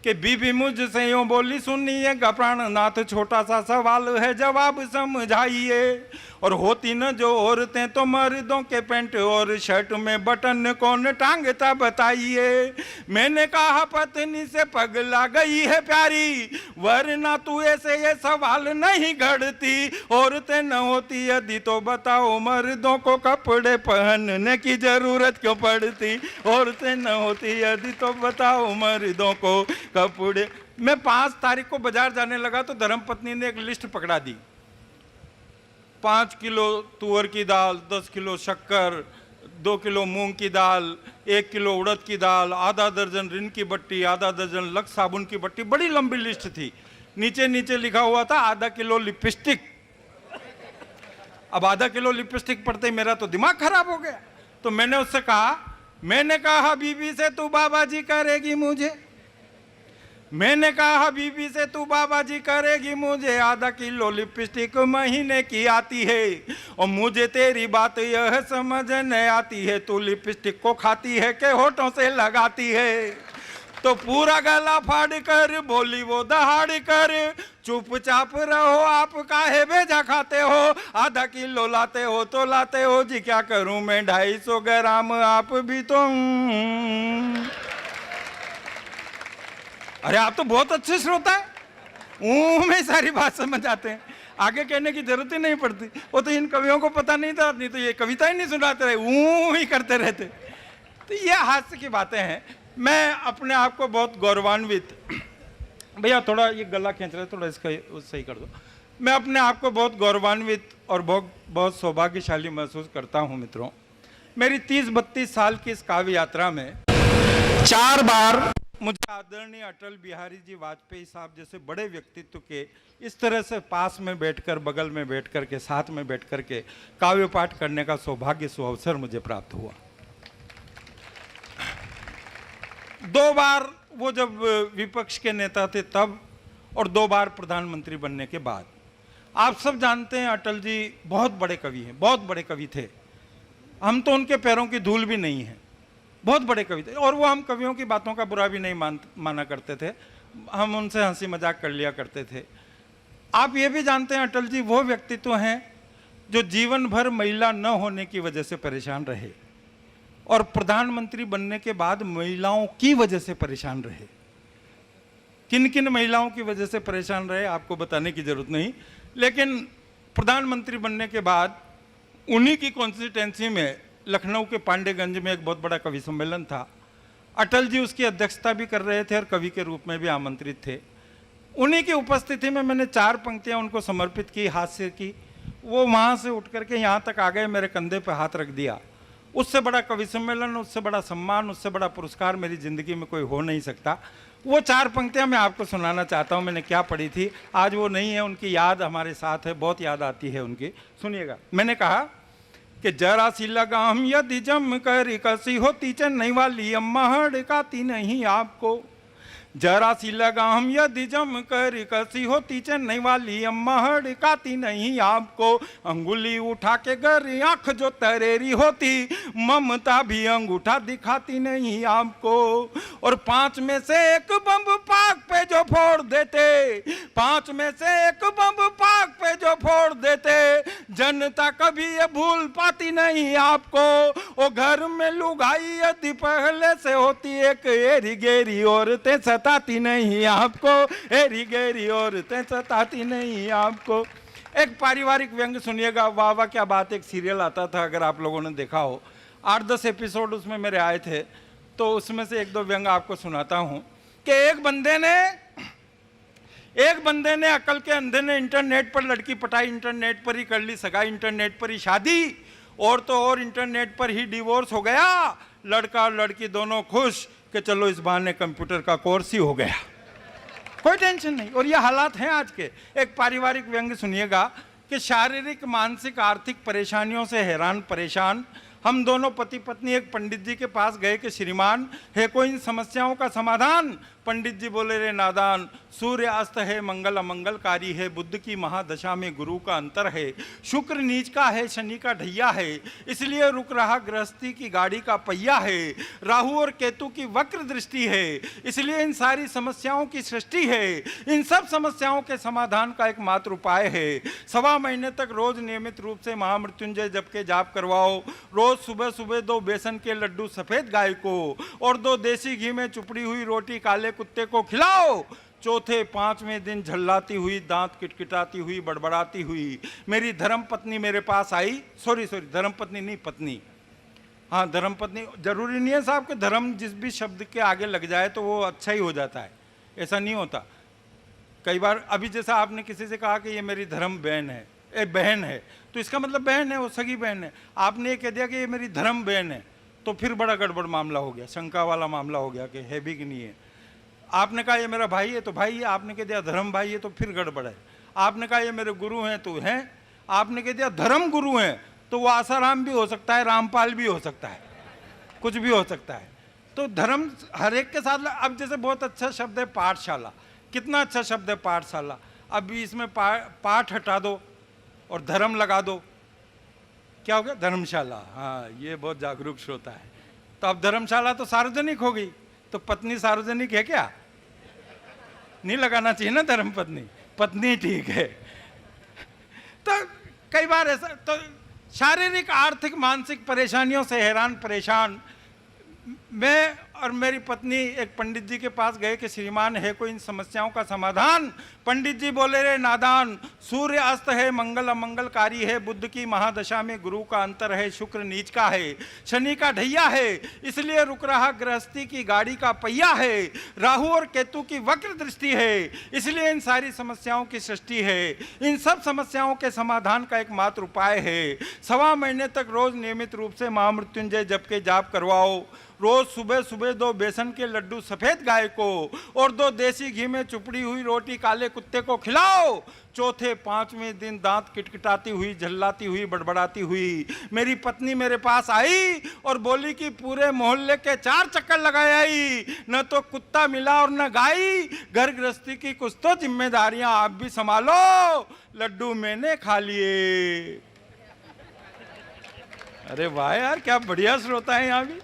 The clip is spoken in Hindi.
कि बीबी मुझसे यूं बोली, सुनिएगा प्राणनाथ, छोटा सा सवाल है जवाब समझाइए। और होती न जो औरतें तो मर्दों के पैंट और शर्ट में बटन कौन टांगता बताइए। मैंने कहा पत्नी से पगला गई है प्यारी, वरना तू ऐसे ये सवाल नहीं घड़ती। औरतें न होती यदि तो बताओ मर्दों को कपड़े पहनने की जरूरत क्यों पड़ती। औरतें न होती यदि तो बताओ मर्दों को कपड़े। मैं 5 तारीख को बाजार जाने लगा तो धर्मपत्नी ने एक लिस्ट पकड़ा दी। 5 किलो तुअर की दाल, 10 किलो शक्कर, 2 किलो मूंग की दाल, 1 किलो उड़द की दाल, आधा दर्जन रिन की बट्टी, आधा दर्जन लक्स साबुन की बट्टी। बड़ी लंबी लिस्ट थी। नीचे नीचे लिखा हुआ था आधा किलो लिपस्टिक। अब आधा किलो लिपस्टिक पढ़ते ही मेरा तो दिमाग खराब हो गया। तो मैंने उससे कहा, मैंने कहा बीबी से तू बाबा जी करेगी मुझे, मैंने कहा बीबी से तू बाबा जी करेगी मुझे। आधा किलो लिपस्टिक महीने की आती है और मुझे तेरी बात यह समझ नहीं आती है, तू लिपस्टिक को खाती है कि होठों से लगाती है। तो पूरा गला फाड़ कर बोली वो दहाड़ कर, चुपचाप रहो आप काहे भेजा खाते हो। आधा किलो लाते हो तो लाते हो जी, क्या करूं मैं 250 ग्राम आप भी तो। अरे आप तो बहुत अच्छे श्रोता है, में सारी बात समझ आते हैं, आगे कहने की जरूरत ही नहीं पड़ती। वो तो इन कवियों को पता नहीं था, नहीं तो ये कविता ही नहीं सुनाते रहे, ही करते रहते। तो ये हास्य की बातें हैं। मैं अपने आप को बहुत गौरवान्वित, भैया थोड़ा ये गला खींच रहे, थोड़ा इसका सही कर दो। मैं अपने आप को बहुत गौरवान्वित और बहुत सौभाग्यशाली महसूस करता हूँ मित्रों। मेरी 30-32 साल की इस काव्य यात्रा में 4 बार मुझे आदरणीय अटल बिहारी जी वाजपेयी साहब जैसे बड़े व्यक्तित्व के इस तरह से पास में बैठकर, बगल में बैठकर के, साथ में बैठकर के काव्य पाठ करने का सौभाग्य, सुअवसर मुझे प्राप्त हुआ। 2 बार वो जब विपक्ष के नेता थे तब, और 2 बार प्रधानमंत्री बनने के बाद। आप सब जानते हैं अटल जी बहुत बड़े कवि हैं, बहुत बड़े कवि थे। हम तो उनके पैरों की धूल भी नहीं है, बहुत बड़े कवि थे। और वो हम कवियों की बातों का बुरा भी नहीं माना करते थे, हम उनसे हंसी मजाक कर लिया करते थे। आप ये भी जानते हैं अटल जी वो व्यक्तित्व हैं जो जीवन भर महिला न होने की वजह से परेशान रहे और प्रधानमंत्री बनने के बाद महिलाओं की वजह से परेशान रहे। किन किन महिलाओं की वजह से परेशान रहे आपको बताने की जरूरत नहीं, लेकिन प्रधानमंत्री बनने के बाद उन्हीं की कॉन्स्टिट्यूंसी में लखनऊ के पांडेगंज में एक बहुत बड़ा कवि सम्मेलन था। अटल जी उसकी अध्यक्षता भी कर रहे थे और कवि के रूप में भी आमंत्रित थे। उन्हीं की उपस्थिति में मैंने 4 पंक्तियां उनको समर्पित की, हास्य की। वो वहाँ से उठ करके यहाँ तक आ गए, मेरे कंधे पर हाथ रख दिया। उससे बड़ा कवि सम्मेलन, उससे बड़ा सम्मान, उससे बड़ा पुरस्कार मेरी ज़िंदगी में कोई हो नहीं सकता। वो 4 पंक्तियां मैं आपको सुनाना चाहता हूँ। मैंने क्या पढ़ी थी, आज वो नहीं है, उनकी याद हमारे साथ है, बहुत याद आती है उनकी। सुनिएगा। मैंने कहा कि जरा सी लगाम यदि जम कर कसी होती चेन्नई वाली अम्मा हड़काती नहीं आपको। जरा सी लगाम यदि जम कर कसी होती चेन्नई वाली अम्मा हड़काती नहीं आपको। अंगुली उठा के गर आंख जो तरेरी होती, ममता भी अंगूठा दिखाती नहीं आपको। और 5 में से 1 बम पाक पे जो फोड़ देते, 5 में से 1 बम पाक पे जो फोड़ देते, जनता कभी ये भूल पाती नहीं आपको। ओ घर में लुगाई यदि पहले से होती, एक एरी गेरी औरतें सताती नहीं आपको, एरी गेरी औरतें सताती नहीं आपको। एक पारिवारिक व्यंग सुनिएगा। वाह वाह क्या बात, एक सीरियल आता था, अगर आप लोगों ने देखा हो, 8-10 एपिसोड उसमें मेरे आए थे, तो उसमें से 1-2 व्यंग आपको सुनाता हूं कि एक बंदे ने अकल के अंधे ने इंटरनेट पर लड़की पटाई, इंटरनेट पर ही कर ली सगाई, इंटरनेट पर ही शादी, और तो और इंटरनेट पर ही डिवोर्स हो गया। लड़का और लड़की दोनों खुश कि चलो इस बहाने कंप्यूटर का कोर्स ही हो गया, कोई टेंशन नहीं। और ये हालात हैं आज के। एक पारिवारिक व्यंग सुनिएगा कि शारीरिक, मानसिक, आर्थिक परेशानियों से हैरान परेशान हम दोनों पति पत्नी एक पंडित जी के पास गए कि श्रीमान है कोई इन समस्याओं का समाधान। पंडित जी बोले रे नादान, सूर्य अस्त है मंगल अमंगलकारी है, बुद्ध की महादशा में गुरु का अंतर है, शुक्र नीच का है शनि का ढैया है, इसलिए रुक रहा गृहस्थी की गाड़ी का पहिया है, राहु और केतु की वक्र दृष्टि है, इसलिए इन सारी समस्याओं की सृष्टि है, इन सब समस्याओं के समाधान का एकमात्र उपाय है। 1.25 महीने तक रोज नियमित रूप से महामृत्युंजय जप के जाप करवाओ। रोज सुबह सुबह 2 बेसन के लड्डू सफेद गाय को और 2 देसी घी में चुपड़ी हुई रोटी काले कुत्ते को खिलाओ। चौथे 5वें दिन झल्लाती हुई, दांत किटकिटाती हुई, बड़बड़ाती हुई मेरी धर्म पत्नी मेरे पास आई। सॉरी धर्म पत्नी नहीं, पत्नी, हाँ धर्म पत्नी। जरूरी नहीं है साहब कि धर्म जिस भी शब्द के आगे लग जाए तो वो अच्छा ही हो जाता है, ऐसा नहीं होता। कई बार अभी जैसा आपने किसी से कहा कि ये मेरी धर्म बहन है, बहन है, तो इसका मतलब बहन है, वो सगी बहन है। आपने ये कह दिया कि ये मेरी धर्म बहन है, तो फिर बड़ा गड़बड़ मामला हो गया, शंका वाला मामला हो गया कि है भी कि नहीं है। आपने कहा ये मेरा भाई है तो भाई है, आपने कह दिया धर्म भाई है तो फिर गड़बड़ है। आपने कहा ये मेरे गुरु हैं तो हैं, आपने कह दिया धर्म गुरु हैं तो वो आसाराम भी हो सकता है, रामपाल भी हो सकता है, कुछ भी हो सकता है। तो धर्म हर एक के साथ। अब जैसे बहुत अच्छा शब्द है पाठशाला, कितना अच्छा शब्द है पाठशाला। अभी इसमें पाठ हटा दो और धर्म लगा दो, क्या हो गया? धर्मशाला। हाँ, ये बहुत जागरूक श्रोता है। तो अब धर्मशाला तो सार्वजनिक हो गई, तो पत्नी सार्वजनिक है क्या? नहीं लगाना चाहिए ना धर्म पत्नी, पत्नी ठीक है। तो कई बार ऐसा, तो शारीरिक आर्थिक मानसिक परेशानियों से हैरान परेशान मैं और मेरी पत्नी एक पंडित जी के पास गए कि श्रीमान है कोई इन समस्याओं का समाधान? पंडित जी बोले रे नादान, सूर्य अस्त है मंगल अमंगलकारी है, बुद्ध की महादशा में गुरु का अंतर है, शुक्र नीच का है शनि का ढैया है, इसलिए रुक रहा गृहस्थी की गाड़ी का पहिया है, राहु और केतु की वक्र दृष्टि है, इसलिए इन सारी समस्याओं की सृष्टि है। इन सब समस्याओं के समाधान का एकमात्र उपाय है। 1.25 महीने तक रोज नियमित रूप से महामृत्युंजय जप के जाप करवाओ। रोज सुबह सुबह 2 बेसन के लड्डू सफेद गाय को और 2 देसी घी में चुपड़ी हुई रोटी काले कुत्ते को खिलाओ। चौथे 5वें दिन दांत किटकिटाती हुई, झल्लाती हुई, बड़बड़ाती हुई मेरी पत्नी मेरे पास आई और बोली कि पूरे मोहल्ले के 4 चक्कर लगाए आई, न तो कुत्ता मिला और न गाय, घर गृहस्थी की कुछ तो जिम्मेदारियां आप भी संभालो, लड्डू मैंने खा लिए। अरे वाह यार, क्या बढ़िया श्रोता है यहाँ भी।